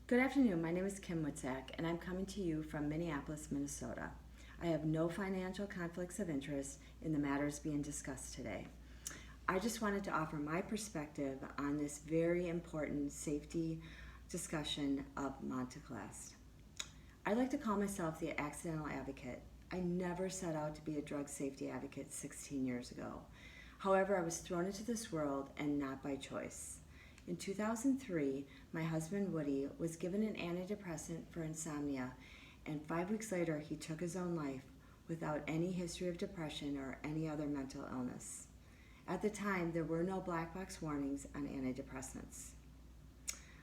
Good afternoon. My name is Kim Witzak, and I'm coming to you from Minneapolis, Minnesota. I have no financial conflicts of interest in the matters being discussed today. I just wanted to offer my perspective on this very important safety discussion of Montelukast. I like to call myself the accidental advocate. I never set out to be a drug safety advocate 16 years ago. However, I was thrown into this world and not by choice. In 2003, my husband Woody was given an antidepressant for insomnia, and 5 weeks later he took his own life without any history of depression or any other mental illness. At the time, there were no black box warnings on antidepressants.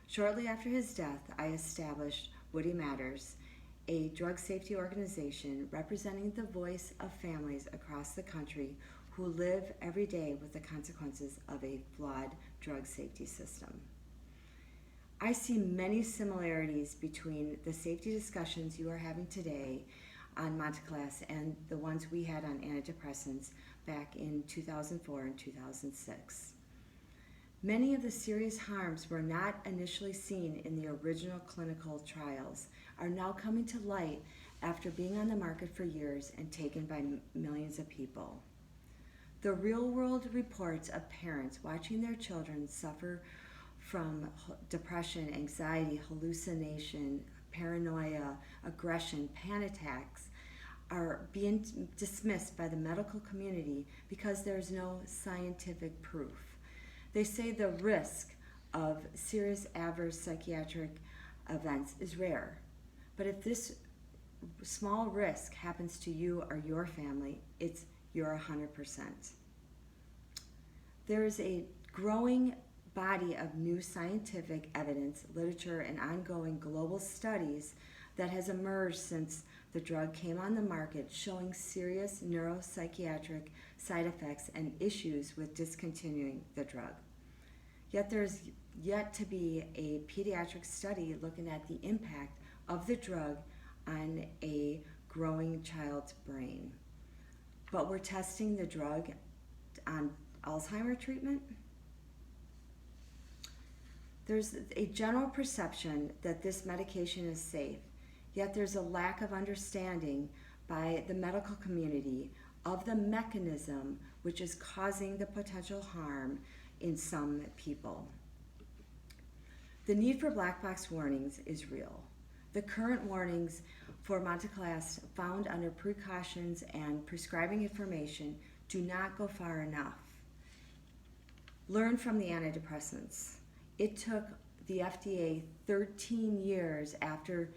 Shortly after his death, I established Woody Matters, a drug safety organization representing the voice of families across the country who live every day with the consequences of a flawed drug safety system. I see many similarities between the safety discussions you are having today on Montelukast and the ones we had on antidepressants back in 2004 and 2006. Many of the serious harms were not initially seen in the original clinical trials are now coming to light after being on the market for years and taken by millions of people. The real-world reports of parents watching their children suffer from depression, anxiety, hallucination, paranoia, aggression, panic attacks are being dismissed by the medical community because there's no scientific proof. They say the risk of serious adverse psychiatric events is rare, but if this small risk happens to you or your family, you're 100%. There is a growing body of new scientific evidence, literature, and ongoing global studies that has emerged since the drug came on the market showing serious neuropsychiatric side effects and issues with discontinuing the drug. Yet there's yet to be a pediatric study looking at the impact of the drug on a growing child's brain. But we're testing the drug on Alzheimer's treatment. There's a general perception that this medication is safe, yet there's a lack of understanding by the medical community of the mechanism which is causing the potential harm in some people. The need for black box warnings is real. The current warnings for Montelukast found under precautions and prescribing information do not go far enough. Learn from the antidepressants. It took the FDA 13 years after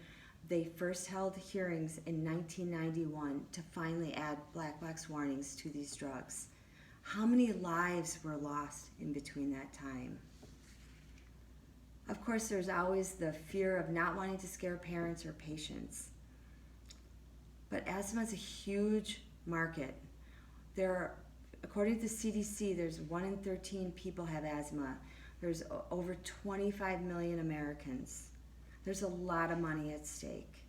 they first held hearings in 1991 to finally add black box warnings to these drugs. How many lives were lost in between that time? Of course, there's always the fear of not wanting to scare parents or patients. But asthma is a huge market. According to the CDC, there's 1 in 13 people have asthma. There's over 25 million Americans. There's a lot of money at stake.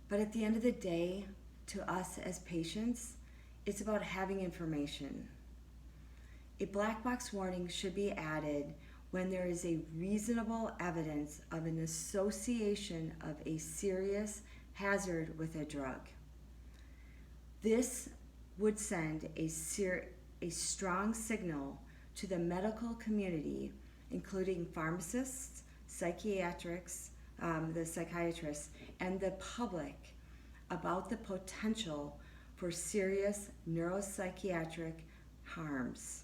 But at the end of the day, to us as patients, it's about having information. A black box warning should be added when there is a reasonable evidence of an association of a serious hazard with a drug. This would send a strong signal to the medical community, including pharmacists, psychiatrics, the psychiatrists, and the public about the potential for serious neuropsychiatric harms.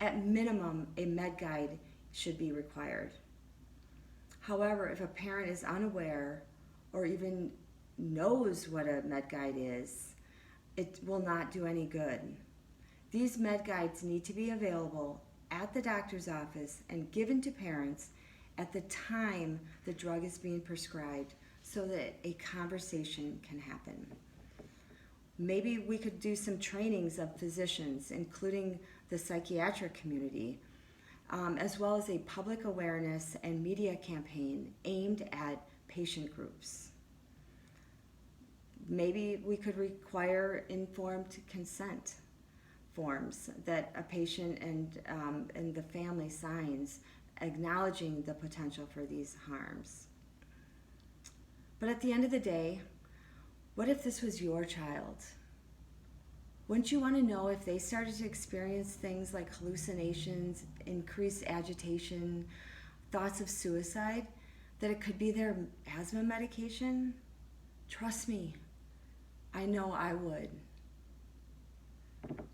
At minimum, a med guide should be required. However, if a parent is unaware or even knows what a med guide is, it will not do any good. These med guides need to be available at the doctor's office and given to parents at the time the drug is being prescribed so that a conversation can happen. Maybe we could do some trainings of physicians, including the psychiatric community, as well as a public awareness and media campaign aimed at patient groups. Maybe we could require informed consent forms that a patient and the family signs acknowledging the potential for these harms. But at the end of the day, what if this was your child? Wouldn't you want to know if they started to experience things like hallucinations, increased agitation, thoughts of suicide, that it could be their asthma medication? Trust me, I know I would.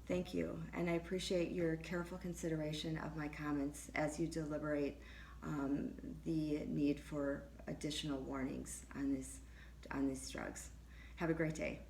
Thank you, and I appreciate your careful consideration of my comments as you deliberate the need for additional warnings on these drugs. Have a great day.